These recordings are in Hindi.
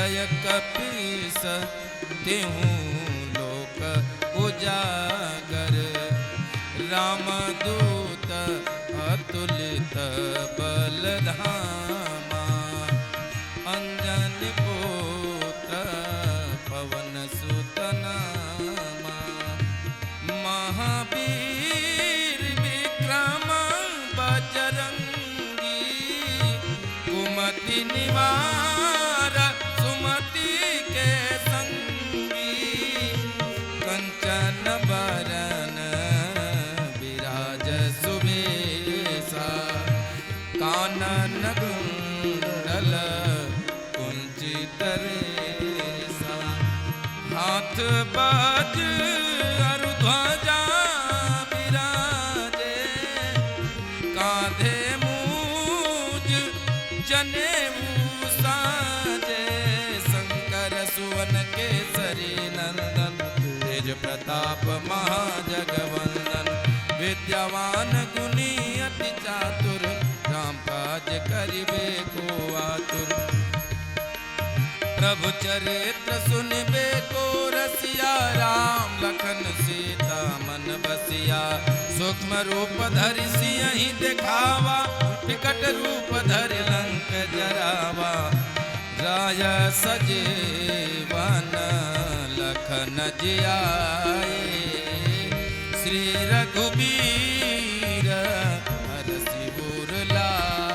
जय कपीस तेहूँ लोक उजागर। रामदूत अतुलित बलधामा, अंजन पुत्र पवन सुत नामा। महावीर विक्रम बजरंगी, कुमति निवार सुमति के संगी। कंचन बरन विराज सुबेसा, कानन कुंडल कुंचित रेसा। हाथ बाज अरु ध्वजा विराजे, कांधे मूज जनेऊ साजे। शंकर सुवन केसरी नंदन, तेज प्रताप महाजगवंदन। विद्यावान गुणी अति चातुर, राम काज करिबे को आतुर। प्रभु चरित्र सुनिबे को रसिया, राम लखन सीता मन बसिया। सूक्ष्म रूप धरि सियहि दिखावा, विकट रूप धरि लंक जरावा। राय सजीवन लखन जियाए, श्री रघुबीर हरषि उर लाए।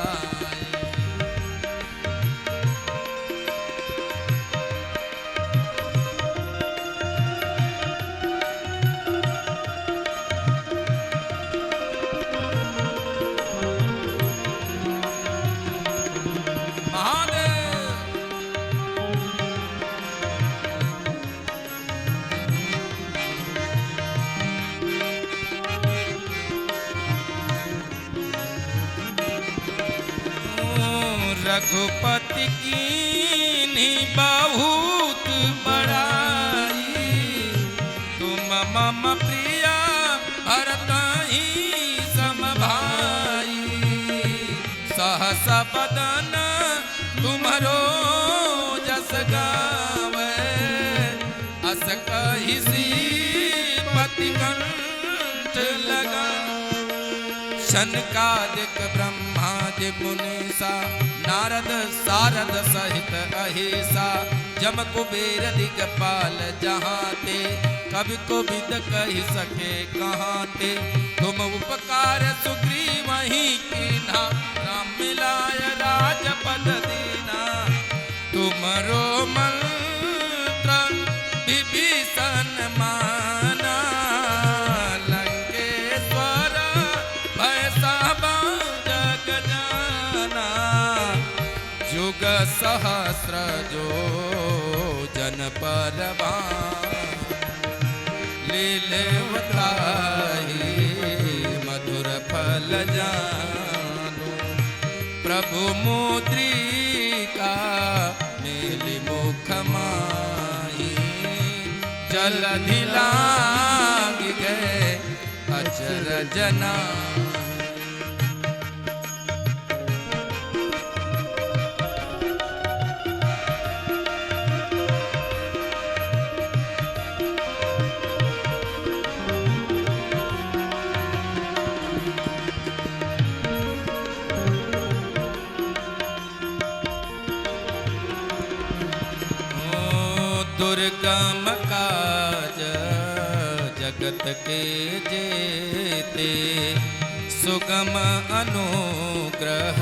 रघुपति कीन्ही बहुत बड़ाई, तुम मम प्रिया भरतहि सम भाई। सहस बदन तुम्हरो जस गावे, अस कहि श्रीपति कंठ लगावे। शनकादिक ब्रह्मादि मुनीसा, नारद सारद सहित अहिसा। जम कुबेर दिगपाल जहाँ ते, कवि कोविद कहि सके कहाँ ते। तुम उपकार सुग्रीवहि कीन्हा, राम मिलाय राजपद दीना। तुमरो मंत्र विभीषण माना, लंकेश्वर भय सब जग जाना। युग सहस्र जो जन पर लील्वताहि, मधुर फल जानु। प्रभु मुद्रिका मेलि मुख माहि, जलधि लांघि गए अचरज नाहि। दुर्गम काज जगत के जेते, सुगम अनुग्रह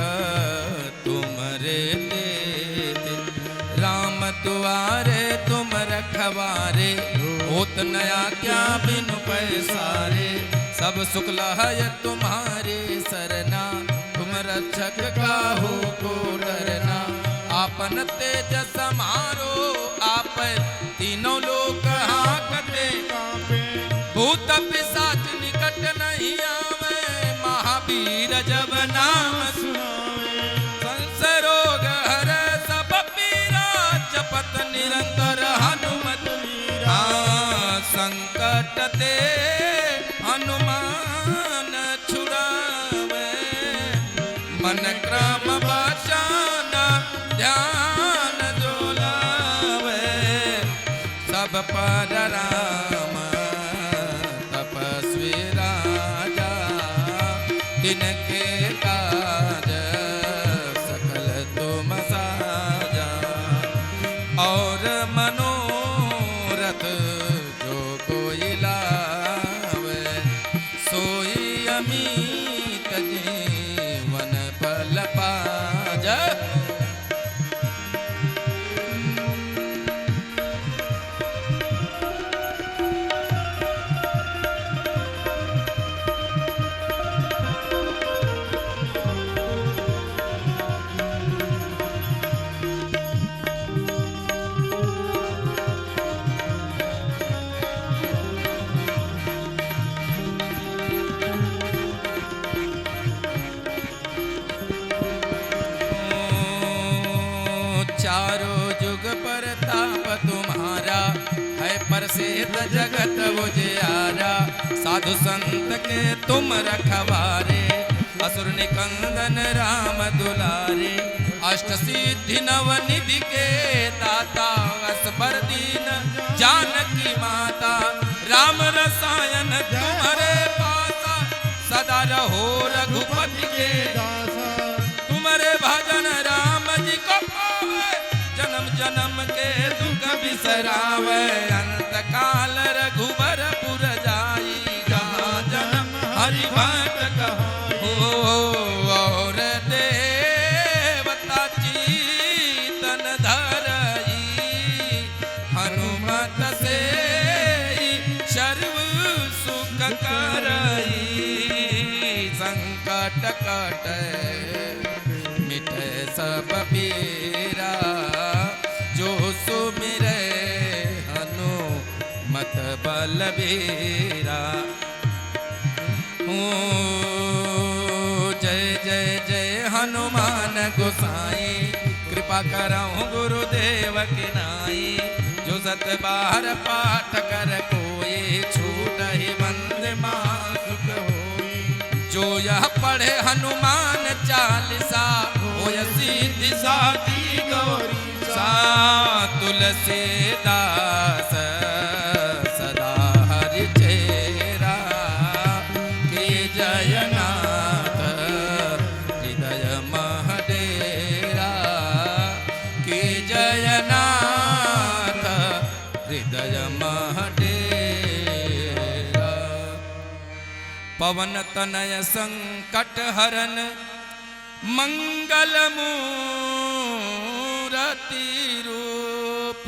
तुमरे तेते। राम दुआरे तुम रखवारे, होत नया क्या बिनु पैसारे। सब सुख लहै तुम्हारे सरना, तुम रक्षक काहू को डरना। आपन तेज समारो आप, तीनों लोक हाँकते कांपे। भूत पिशाच निकट नहीं आवे, महावीर जब नाम सुनावे। संसार रोग हरै सब पीरा, जपत निरंतर हनुमत वीरा। संकट ते हनुमान छुड़ावे, मन क्रम बचाना ध्यान जो लावे। पर राम तपस्वी राजा, तिनके काज सकल तुम साजा। और मनोरथ जो कोई लावे, सोई अमित जीवन फल पाज। चारों जुग पर ताप तुम्हारा, है प्रसिद्ध जगत उजियारा। साधु संत के तुम रखवारे, असुर निकंदन राम दुलारे। अष्ट सिद्धि नव निधि के दाता, असबर दीन जानकी माता। राम रसायन तुम्हारे पासा, सदा रहो रघुपति के दासा। तुम्हारे भजन राम जी को पावे, जन्म जन्म के दुख बिसरावे। अंत काल रघुबर पुर जाई, जहाँ जन्म हरि भक्त कहाई। और देवता चीतन धरई, हनुमत से सर्व सुख करई। संकट कटे मिटे सब पीरा, जो सुमिरे हनुमत बलबीरा। जय जय जय हनुमान गोसाई, कृपा करऊं गुरुदेव की नाई। जो सत बार पाठ कर कोई, छूट ही बंद मासुक होई। जो यह पढ़े हनुमान चालीसा, होय सिद्धि साधी गौरी सा। तुलसीदास सदा हरि चेरा, के जयनाथ हृदय मह डेरा। के जयनाथ हृदय मह डेरा। पवन तनय संकट हरन, मंगल मूरति रूप।